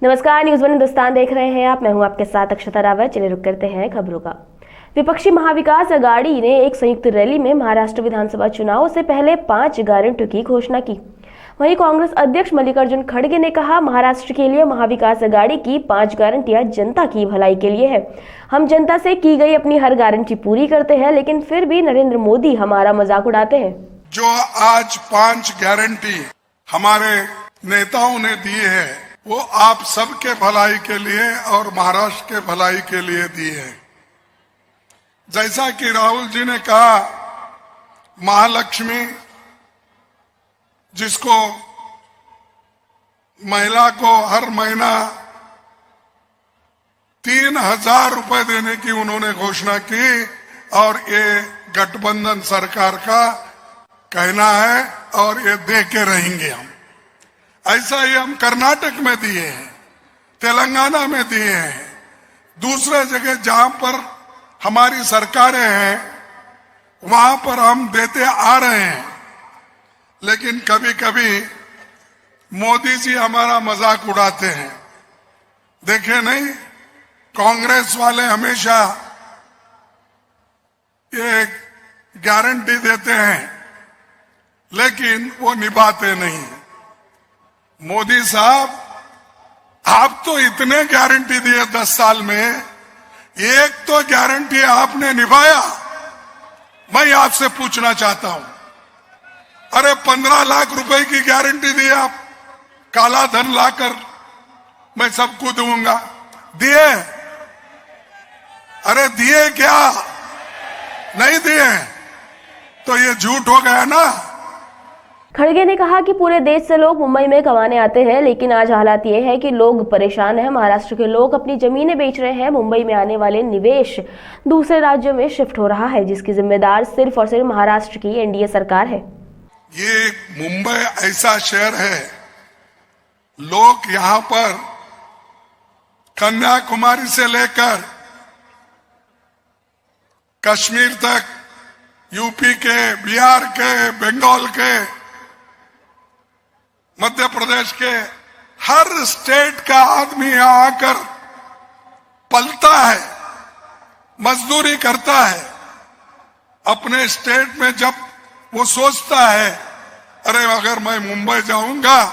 नमस्कार, news one Hindustan देख रहे हैं आप। मैं हूं आपके साथ अक्षता रावत। चलिए रुक करते हैं खबरों का। विपक्षी महाविकास अघाड़ी ने एक संयुक्त रैली में महाराष्ट्र विधानसभा चुनाव से पहले 5 गारंटियों की घोषणा की। वहीं कांग्रेस अध्यक्ष मल्लिकार्जुन खड़गे ने कहा, महाराष्ट्र के लिए महाविकास अघाड़ी की 5 गारंटियां जनता की भलाई के लिए है। हम जनता से की गई अपनी हर गारंटी पूरी करते हैं, लेकिन फिर भी नरेंद्र मोदी हमारा मजाक उड़ाते हैं। जो आज 5 गारंटी हमारे नेताओं ने दी है, वो आप सबके भलाई के लिए और महाराष्ट्र के भलाई के लिए दी है। जैसा कि राहुल जी ने कहा, महालक्ष्मी जिसको महिला को हर महीना 3,000 रुपए देने की उन्होंने घोषणा की, और ये गठबंधन सरकार का कहना है और ये दे के रहेंगे हम। ऐसा ही हम कर्नाटक में दिए हैं, तेलंगाना में दिए हैं, दूसरे जगह जहां पर हमारी सरकारें हैं वहां पर हम देते आ रहे हैं। लेकिन कभी कभी मोदी जी हमारा मजाक उड़ाते हैं। देखे नहीं, कांग्रेस वाले हमेशा ये गारंटी देते हैं लेकिन वो निभाते नहीं। मोदी साहब, आप तो इतने गारंटी दिए 10 साल में, एक तो गारंटी आपने निभाया। मैं आपसे पूछना चाहता हूं, अरे 15 लाख रुपए की गारंटी दी आप, काला धन लाकर मैं सबको दूंगा, दिए? अरे दिए क्या? नहीं दिए तो ये झूठ हो गया ना। खड़गे ने कहा कि पूरे देश से लोग मुंबई में कमाने आते हैं, लेकिन आज हालात ये है कि लोग परेशान हैं। महाराष्ट्र के लोग अपनी जमीनें बेच रहे हैं। मुंबई में आने वाले निवेश दूसरे राज्यों में शिफ्ट हो रहा है, जिसकी जिम्मेदार सिर्फ और सिर्फ महाराष्ट्र की एनडीए सरकार है। ये मुंबई ऐसा शहर है, लोग यहाँ पर कन्याकुमारी से लेकर कश्मीर तक, यूपी के, बिहार के, बंगाल के, मध्य प्रदेश के, हर स्टेट का आदमी यहां आकर पलता है, मजदूरी करता है। अपने स्टेट में जब वो सोचता है, अरे अगर मैं मुंबई जाऊंगा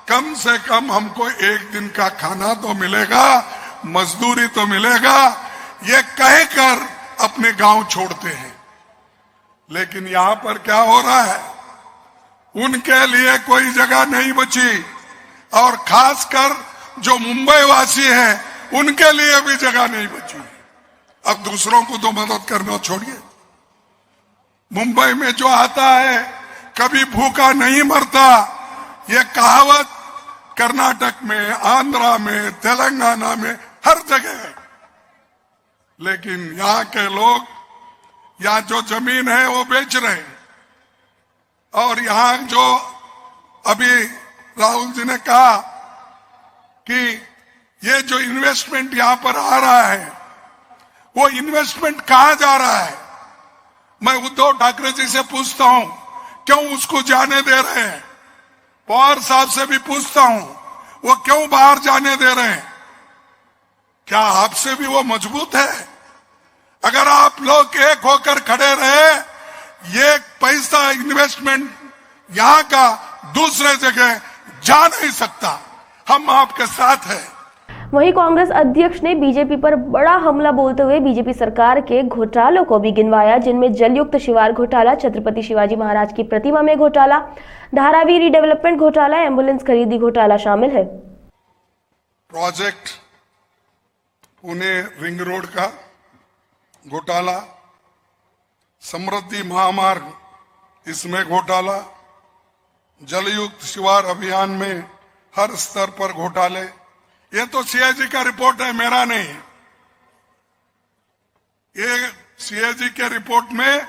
कम से कम हमको एक दिन का खाना तो मिलेगा, मजदूरी तो मिलेगा, ये कहकर अपने गांव छोड़ते हैं। लेकिन यहां पर क्या हो रहा है, उनके लिए कोई जगह नहीं बची, और खासकर जो मुंबई वासी हैं उनके लिए भी जगह नहीं बची। अब दूसरों को तो मदद करना छोड़िए। मुंबई में जो आता है कभी भूखा नहीं मरता, ये कहावत कर्नाटक में, आंध्रा में, तेलंगाना में हर जगह है। लेकिन यहाँ के लोग, यहाँ जो जमीन है वो बेच रहे हैं, और यहां जो अभी राहुल जी ने कहा कि ये जो इन्वेस्टमेंट यहां पर आ रहा है, वो इन्वेस्टमेंट कहां जा रहा है? मैं उद्धव ठाकरे जी से पूछता हूं, क्यों उसको जाने दे रहे हैं? पवार साहब से भी पूछता हूं, वो क्यों बाहर जाने दे रहे हैं? क्या आपसे भी वो मजबूत है? अगर आप लोग एक होकर खड़े रहे, ये पैसा इन्वेस्टमेंट यहाँ का दूसरे जगह जा नहीं सकता। हम आपके साथ हैं। वहीं कांग्रेस अध्यक्ष ने बीजेपी पर बड़ा हमला बोलते हुए बीजेपी सरकार के घोटालों को भी गिनवाया, जिनमें जलयुक्त शिवार घोटाला, छत्रपति शिवाजी महाराज की प्रतिमा में घोटाला, धारावी रीडेवलपमेंट घोटाला, एम्बुलेंस खरीदी घोटाला शामिल है। प्रोजेक्ट पुणे रिंग रोड का घोटाला, समृद्धि महामार्ग इसमें घोटाला, जलयुक्त शिवार अभियान में हर स्तर पर घोटाले। ये तो सीएजी का रिपोर्ट है, मेरा नहीं। ये सीएजी के रिपोर्ट में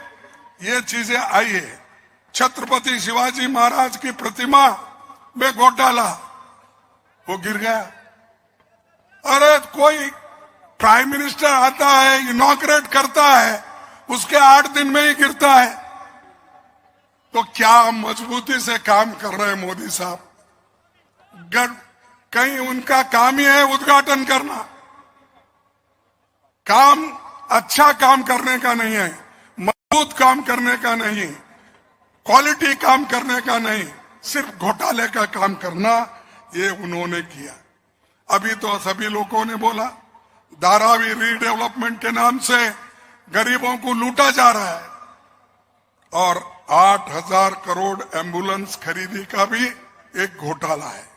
ये चीजें आई है। छत्रपति शिवाजी महाराज की प्रतिमा में घोटाला, वो गिर गया। अरे कोई प्राइम मिनिस्टर आता है, इनॉग्रेट करता है, उसके 8 दिन में ही गिरता है। तो क्या मजबूती से काम कर रहे हैं मोदी साहब? कहीं उनका काम ही है उद्घाटन करना। काम अच्छा काम करने का नहीं है, मजबूत काम करने का नहीं, क्वालिटी काम करने का नहीं, सिर्फ घोटाले का काम करना, ये उन्होंने किया। अभी तो सभी लोगों ने बोला धारावी रीडेवलपमेंट के नाम से गरीबों को लूटा जा रहा है, और 8,000 करोड़ एम्बुलेंस खरीदी का भी एक घोटाला है।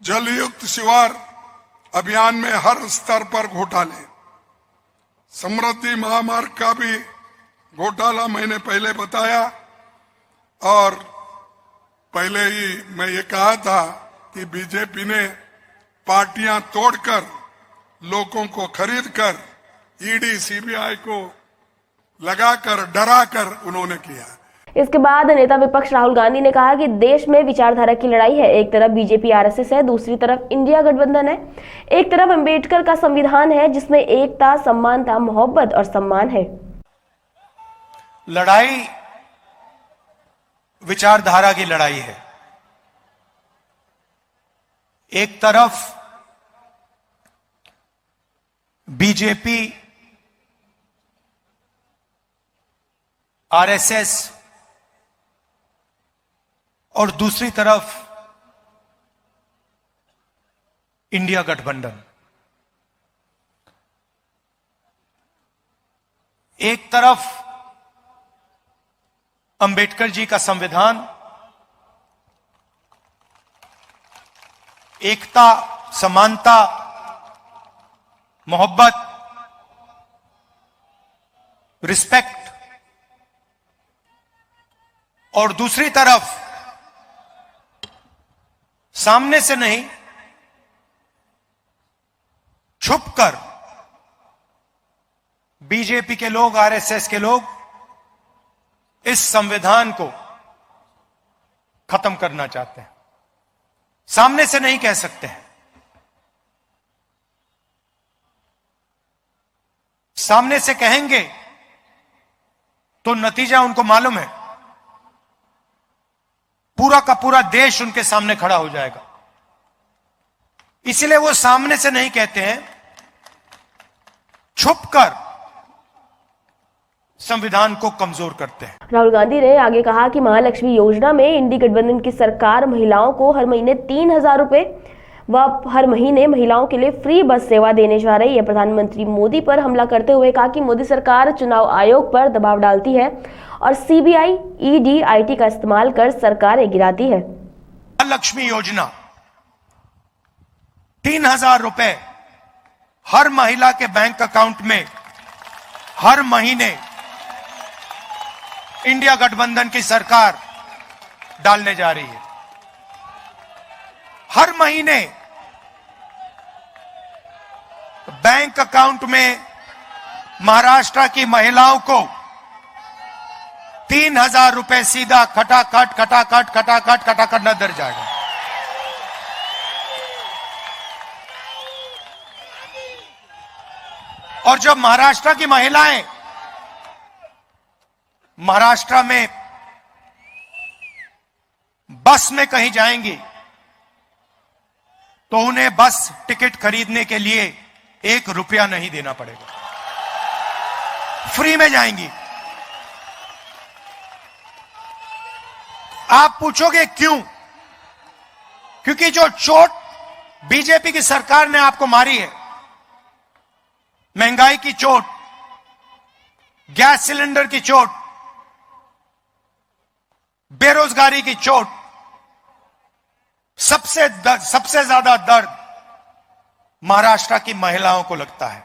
जलयुक्त शिवार अभियान में हर स्तर पर घोटाले, समृद्धि महामार्ग का भी घोटाला मैंने पहले बताया, और पहले ही मैं ये कहा था कि बीजेपी ने पार्टियां तोड़कर लोगों को खरीदकर ईडी सीबीआई को लगाकर डराकर उन्होंने किया। इसके बाद नेता विपक्ष राहुल गांधी ने कहा कि देश में विचारधारा की लड़ाई है। एक तरफ बीजेपी आरएसएस है, दूसरी तरफ इंडिया गठबंधन है। एक तरफ अंबेडकर का संविधान है जिसमें एकता, समानता, मोहब्बत और सम्मान है। लड़ाई विचारधारा की लड़ाई है। एक तरफ बीजेपी आरएसएस और दूसरी तरफ इंडिया गठबंधन। एक तरफ अंबेडकर जी का संविधान, एकता, समानता, मोहब्बत, रिस्पेक्ट, और दूसरी तरफ सामने से नहीं, छुपकर बीजेपी के लोग, आरएसएस के लोग इस संविधान को खत्म करना चाहते हैं। सामने से नहीं कह सकते हैं, सामने से कहेंगे तो नतीजा उनको मालूम है, पूरा का पूरा देश उनके सामने खड़ा हो जाएगा। इसलिए वो सामने से नहीं कहते हैं, छुपकर संविधान को कमजोर करते हैं। राहुल गांधी ने आगे कहा कि महालक्ष्मी योजना में इंडी गठबंधन की सरकार महिलाओं को हर महीने 3,000 रुपए व हर महीने महिलाओं के लिए फ्री बस सेवा देने जा रही है। प्रधानमंत्री मोदी पर हमला करते हुए कहा कि मोदी सरकार चुनाव आयोग पर दबाव डालती है और सीबीआई, ईडी, आईटी का इस्तेमाल कर सरकारें गिराती है। महालक्ष्मी योजना 3,000 रुपए हर महिला के बैंक अकाउंट में हर महीने इंडिया गठबंधन की सरकार डालने जा रही है। हर महीने बैंक अकाउंट में महाराष्ट्र की महिलाओं को 3,000 रुपए सीधा खटाखट नजर जाएगा। और जब महाराष्ट्र की महिलाएं महाराष्ट्र में बस में कहीं जाएंगी तो उन्हें बस टिकट खरीदने के लिए 1 रुपया नहीं देना पड़ेगा, फ्री में जाएंगी। आप पूछोगे क्यों? क्योंकि जो चोट बीजेपी की सरकार ने आपको मारी है, महंगाई की चोट, गैस सिलेंडर की चोट, बेरोजगारी की चोट, सबसे ज्यादा दर्द महाराष्ट्र की महिलाओं को लगता है।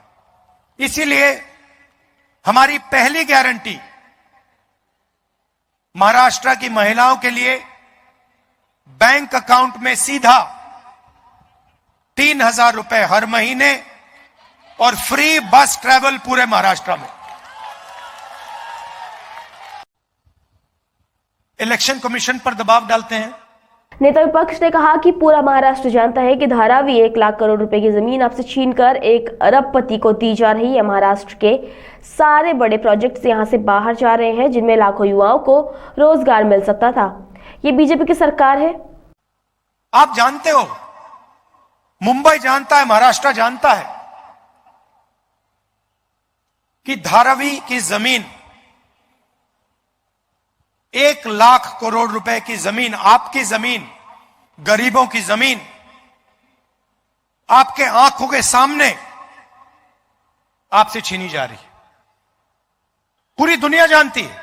इसीलिए हमारी पहली गारंटी महाराष्ट्र की महिलाओं के लिए बैंक अकाउंट में सीधा 3,000 रुपए हर महीने और फ्री बस ट्रैवल पूरे महाराष्ट्र में। इलेक्शन कमीशन पर दबाव डालते हैं। नेता विपक्ष ने कहा कि पूरा महाराष्ट्र जानता है कि धारावी 1 लाख करोड़ रुपए की जमीन आपसे छीनकर 1 अरबपति को दी जा रही है। महाराष्ट्र के सारे बड़े प्रोजेक्ट्स यहां से बाहर जा रहे हैं जिनमें लाखों युवाओं को रोजगार मिल सकता था। ये बीजेपी की सरकार है। आप जानते हो, मुंबई जानता है, महाराष्ट्र जानता है कि धारावी की जमीन 1 लाख करोड़ रुपए की जमीन, आपकी जमीन, गरीबों की जमीन, आपके आंखों के सामने आपसे छीनी जा रही है। पूरी दुनिया जानती है।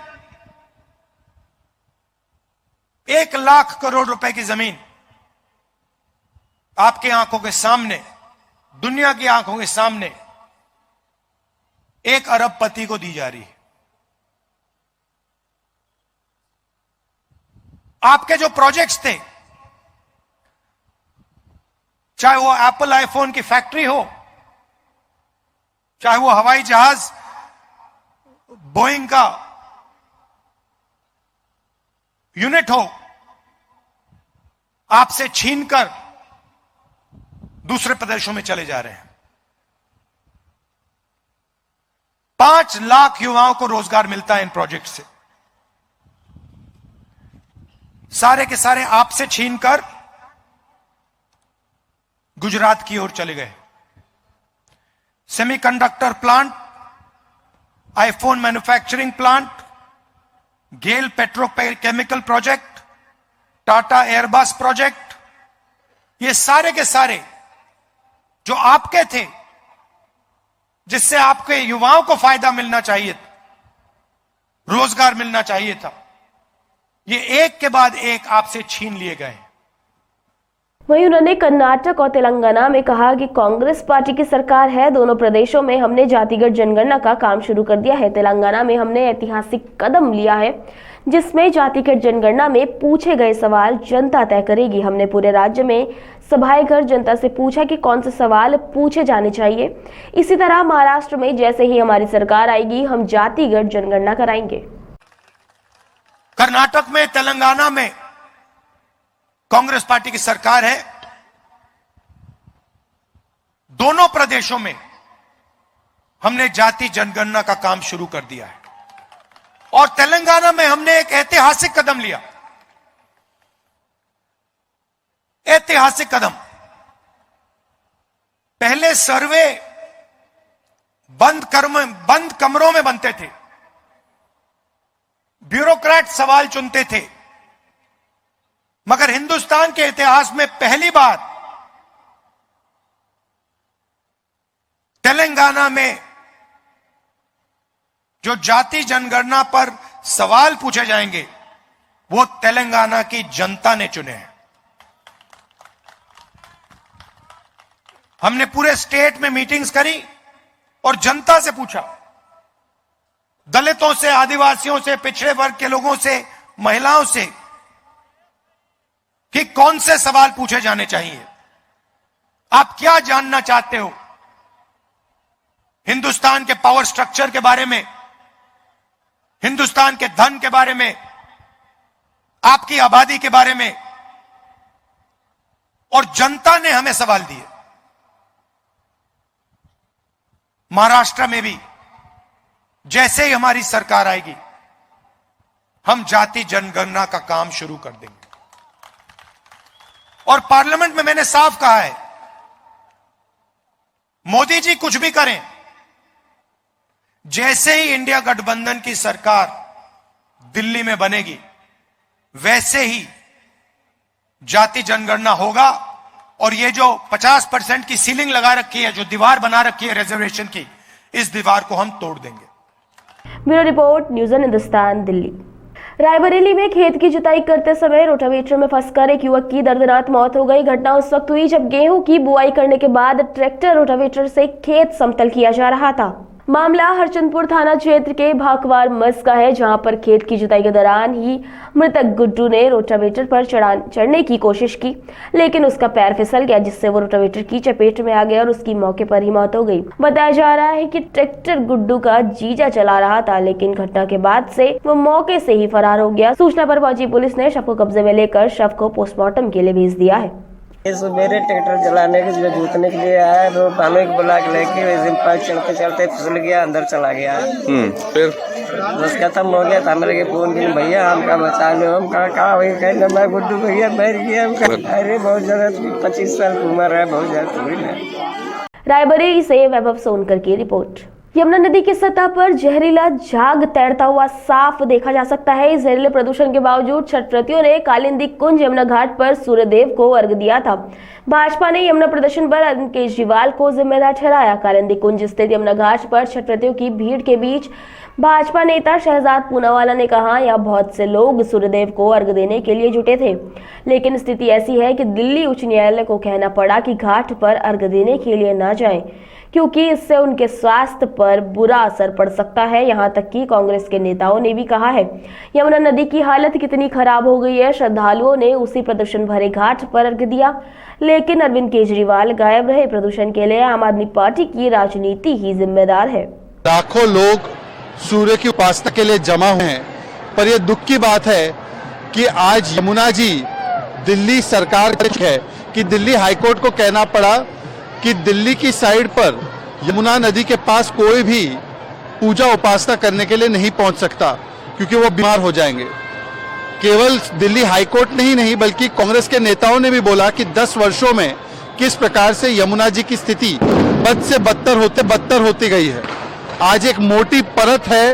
1 लाख करोड़ रुपए की जमीन आपके आंखों के सामने, दुनिया की आंखों के सामने एक अरबपति को दी जा रही है। आपके जो प्रोजेक्ट्स थे, चाहे वो एप्पल आईफोन की फैक्ट्री हो, चाहे वो हवाई जहाज बोइंग का यूनिट हो, आपसे छीनकर दूसरे प्रदेशों में चले जा रहे हैं। 5 लाख युवाओं को रोजगार मिलता है इन प्रोजेक्ट से। सारे के सारे आपसे छीनकर गुजरात की ओर चले गए। Semiconductor plant, iPhone manufacturing plant, GAIL petrochemical project, Tata Airbus project, ये सारे के सारे जो आपके थे, जिससे आपके युवाओं को फायदा मिलना चाहिए, रोजगार मिलना चाहिए था, ये एक के बाद एक आपसे छीन लिए गए। वहीं उन्होंने कर्नाटक और तेलंगाना में कहा कि कांग्रेस पार्टी की सरकार है, दोनों प्रदेशों में हमने जातिगत जनगणना का काम शुरू कर दिया है। तेलंगाना में हमने ऐतिहासिक कदम लिया है, जिसमें जातिगत जनगणना में पूछे गए सवाल जनता तय करेगी। हमने पूरे राज्य में सभाएं कर जनता से पूछा कि कौन से सवाल पूछे जाने चाहिए। इसी तरह महाराष्ट्र में जैसे ही हमारी सरकार आएगी, हम जातिगत जनगणना कराएंगे। कर्नाटक में, तेलंगाना में कांग्रेस पार्टी की सरकार है। दोनों प्रदेशों में हमने जाति जनगणना का काम शुरू कर दिया है और तेलंगाना में हमने एक ऐतिहासिक कदम लिया। ऐतिहासिक कदम। पहले सर्वे बंद कमरों में बनते थे, ब्यूरोक्रेट सवाल चुनते थे, मगर हिंदुस्तान के इतिहास में पहली बार तेलंगाना में जो जाति जनगणना पर सवाल पूछे जाएंगे, वो तेलंगाना की जनता ने चुने हैं। हमने पूरे स्टेट में मीटिंग्स करी और जनता से पूछा, दलितों से, आदिवासियों से, पिछड़े वर्ग के लोगों से, महिलाओं से, कि कौन से सवाल पूछे जाने चाहिए। आप क्या जानना चाहते हो हिंदुस्तान के पावर स्ट्रक्चर के बारे में, हिंदुस्तान के धन के बारे में, आपकी आबादी के बारे में। और जनता ने हमें सवाल दिए। महाराष्ट्र में भी जैसे ही हमारी सरकार आएगी, हम जाति जनगणना का काम शुरू कर देंगे। और पार्लियामेंट में मैंने साफ कहा है, मोदी जी कुछ भी करें, जैसे ही इंडिया गठबंधन की सरकार दिल्ली में बनेगी, वैसे ही जाति जनगणना होगा। और ये जो 50% की सीलिंग लगा रखी है, जो दीवार बना रखी है रिजर्वेशन की, इस दीवार को हम तोड़ देंगे। Bureau report, news on Hindustan, Delhi. Raebareli में खेत की जुताई करते समय रोटावेटर में फंसकर एक युवक की दर्दनाक मौत हो गई। घटना उस वक्त हुई जब गेहूं की बुआई करने के बाद ट्रैक्टर रोटावेटर से खेत समतल किया जा रहा था। मामला हरचंदपुर थाना क्षेत्र के भाकवार मस का है, जहां पर खेत की जुताई के दौरान ही मृतक गुड्डू ने रोटावेटर पर चढ़ने की कोशिश की, लेकिन उसका पैर फिसल गया, जिससे वो रोटावेटर की चपेट में आ गया और उसकी मौके पर ही मौत हो गई। बताया जा रहा है कि ट्रैक्टर गुड्डू का जीजा चला रहा था, लेकिन घटना के बाद से वो मौके से ही फरार हो गया। सूचना पर पहुंची पुलिस ने शव को कब्जे में लेकर शव को पोस्टमार्टम के लिए भेज दिया है। ये सवेरे ट्रैक्टर चलाने के लिए जूतने के लिए आया, वो पानी को बुला के लेके पाइप चलते चलते फिसल गया, अंदर चला गया। फिर बस खत्म हो गया था। मेरे के फोन की भैया हमका बचा लो, हम कहा वही कहना मैं गुड्डू भैया मर गया। अरे बहुत ज्यादा 25 साल की उम्र है, बहुत ज्यादा थोड़ी ना। रायबरेली से वैभव सोनकर की रिपोर्ट। यमुना नदी की सतह पर जहरीला झाग तैरता हुआ साफ देखा जा सकता है। इस जहरीले प्रदूषण के बावजूद छठ व्रतियों ने कालिंदी कुंज यमुना घाट पर सूर्यदेव को अर्घ्य दिया था। भाजपा ने यमुना प्रदर्शन पर अरविंद केजरीवाल को जिम्मेदार ठहराया। कालिंदी कुंज स्थित यमुना घाट पर छठ व्रतियों की भीड़ के बीच भाजपा नेता शहजाद पूनावाला ने कहा, यहाँ बहुत से लोग सूर्यदेव को अर्घ्य देने के लिए जुटे थे, लेकिन स्थिति ऐसी है कि दिल्ली उच्च न्यायालय को कहना पड़ा कि घाट पर अर्घ्य देने के लिए न जाएं, क्योंकि इससे उनके स्वास्थ्य पर बुरा असर पड़ सकता है। यहाँ तक कि कांग्रेस के नेताओं ने भी कहा है यमुना नदी की हालत कितनी खराब हो गई है। श्रद्धालुओं ने उसी प्रदूषण भरे घाट पर अर्घ्य दिया, लेकिन अरविंद केजरीवाल गायब रहे। प्रदूषण के लिए आम आदमी पार्टी की राजनीति ही जिम्मेदार है। लाखों लोग सूर्य की उपासना के लिए जमा हुए हैं, पर यह दुख की बात है कि आज यमुना जी दिल्ली सरकार है कि दिल्ली हाईकोर्ट को कहना पड़ा कि दिल्ली की साइड पर यमुना नदी के पास कोई भी पूजा उपासना करने के लिए नहीं पहुंच सकता, क्योंकि वो बीमार हो जाएंगे। केवल दिल्ली हाईकोर्ट ने ही नहीं बल्कि कांग्रेस के नेताओं ने भी बोला कि 10 वर्षों में किस प्रकार से यमुना जी की स्थिति बद से बदतर होती गई है। आज एक मोटी परत है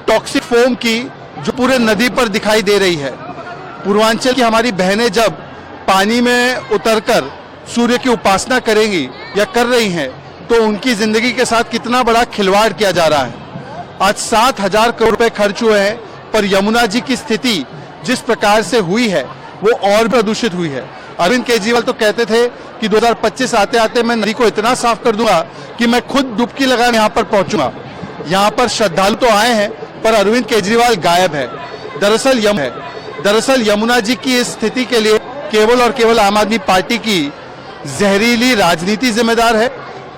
टॉक्सिक फोम की जो पूरे नदी पर दिखाई दे रही है। पूर्वांचल की हमारी बहनें जब पानी में उतरकर सूर्य की उपासना करेंगी या कर रही हैं, तो उनकी जिंदगी के साथ कितना बड़ा खिलवाड़ किया जा रहा है। आज 7,000 करोड़ रुपए खर्च हुए हैं, पर यमुना जी की स्थिति जिस प्रकार से हुई है वो और प्रदूषित हुई है। अरविंद केजरीवाल तो कहते थे कि 2025 आते आते मैं नदी को इतना साफ कर दूंगा कि मैं खुद डुबकी लगाने यहाँ पर पहुंचूंगा। यहाँ पर श्रद्धालु तो आए हैं, पर अरविंद केजरीवाल गायब है। दरअसल यमुना जी की इस स्थिति के लिए केवल और केवल आम आदमी पार्टी की जहरीली राजनीति जिम्मेदार है।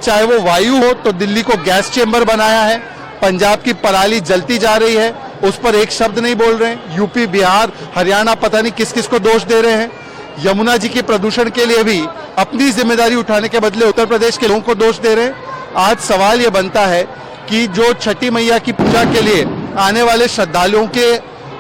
चाहे वो वायु हो तो दिल्ली को गैस चेंबर बनाया है, पंजाब की पराली जलती जा रही है, उस पर एक शब्द नहीं बोल रहे हैं। यूपी, बिहार, हरियाणा पता नहीं किस किस को दोष दे रहे हैं। यमुना जी के प्रदूषण के लिए भी अपनी जिम्मेदारी उठाने के बदले उत्तर प्रदेश के लोगों को दोष दे रहे हैं। आज सवाल ये बनता है कि जो छठी मैया की पूजा के लिए आने वाले श्रद्धालुओं के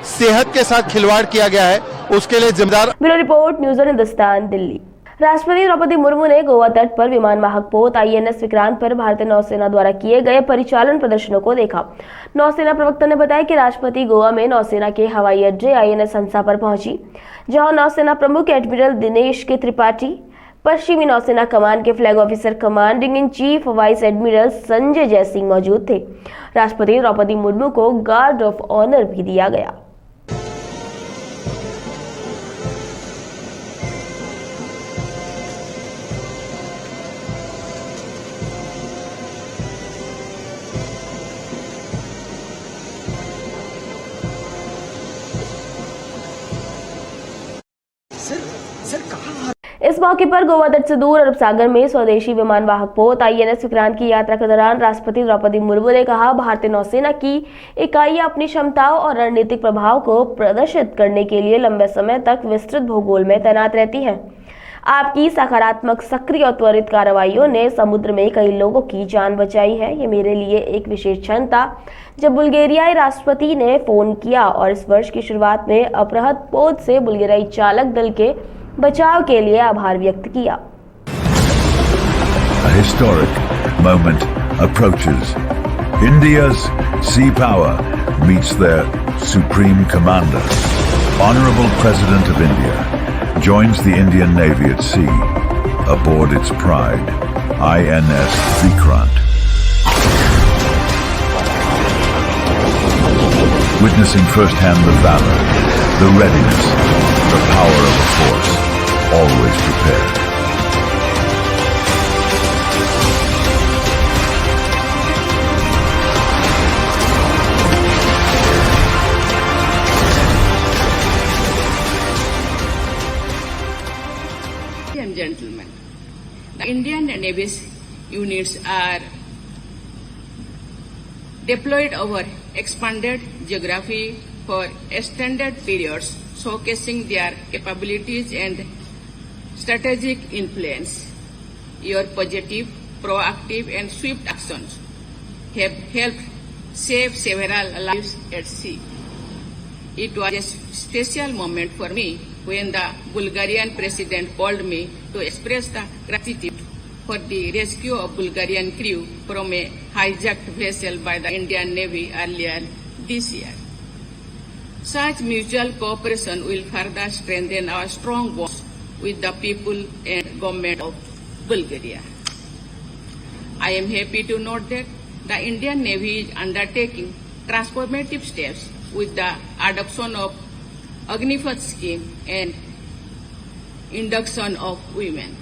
सेहत के साथ खिलवाड़ किया गया है, उसके लिए जिम्मेदार। Bureau report, news on Hindustan, Delhi. राष्ट्रपति द्रौपदी मुर्मू ने गोवा तट पर विमान वाहक पोत INS विक्रांत पर भारतीय नौसेना द्वारा किए गए परिचालन प्रदर्शनों को देखा। नौसेना प्रवक्ता ने बताया कि राष्ट्रपति गोवा में नौसेना के हवाई अड्डे INS हंसा पर पहुंची, जहां नौसेना प्रमुख एडमिरल दिनेश के त्रिपाठी, पश्चिमी नौसेना कमान के flag officer commanding in chief vice admiral Sanjay Jaisingh मौजूद थे। राष्ट्रपति द्रौपदी मुर्मू को गार्ड ऑफ ऑनर भी दिया गया। इस मौके पर गोवा तट से दूर अरब सागर में स्वदेशी विमान वाहक पोत INS विक्रांत की यात्रा के दौरान राष्ट्रपति द्रौपदी मुर्मू ने कहा, भारतीय नौसेना की इकाइयां अपनी क्षमताओं और रणनीतिक प्रभाव को प्रदर्शित करने के लिए लंबे समय तक विस्तृत भूगोल में तैनात रहती हैं। आपकी सकारात्मक, सक्रिय और त्वरित कार्रवाइयों ने समुद्र में कई लोगों की जान बचाई है। ये मेरे लिए एक विशेष क्षण था जब बुल्गारियाई राष्ट्रपति ने फोन किया और इस वर्ष की शुरुआत में अपहृत पोत से बुल्गारियाई चालक दल के बचाव के लिए आभार व्यक्त किया। A historic moment approaches. India's sea power meets their supreme commander. Honorable President of India joins the Indian Navy at sea aboard its pride, INS Vikrant. Witnessing firsthand the valor, the readiness, the power of a force always prepared. Ladies and gentlemen, the Indian Navy's units are deployed over expanded geography for extended periods, showcasing their capabilities and strategic influence. Your positive, proactive, and swift actions have helped save several lives at sea. It was a special moment for me when the Bulgarian president called me to express the gratitude for the rescue of Bulgarian crew from a hijacked vessel by the Indian Navy earlier this year. Such mutual cooperation will further strengthen our strong bonds with the people and government of Bulgaria. I am happy to note that the Indian Navy is undertaking transformative steps with the adoption of Agnipath scheme and induction of women.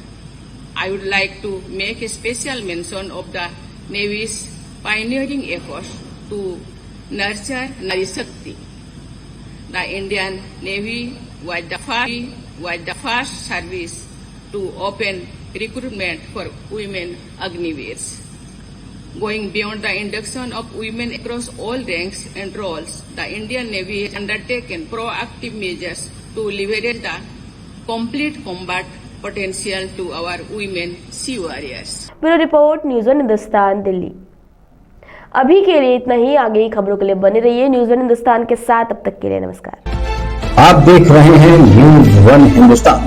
I would like to make a special mention of the Navy's pioneering efforts to nurture Nari Shakti. The Indian Navy was the first service to open recruitment for women Agniveers. Going beyond the induction of women across all ranks and roles, the Indian Navy has undertaken proactive measures to leverage the complete combat potential to our women sea warriors. Bureau report, news one Hindustan, Delhi. अभी के लिए इतना ही। आगे की खबरों के लिए बने रहिए न्यूज़ वन हिंदुस्तान के साथ। अब तक के लिए नमस्कार। आप देख रहे हैं न्यूज़ वन हिंदुस्तान।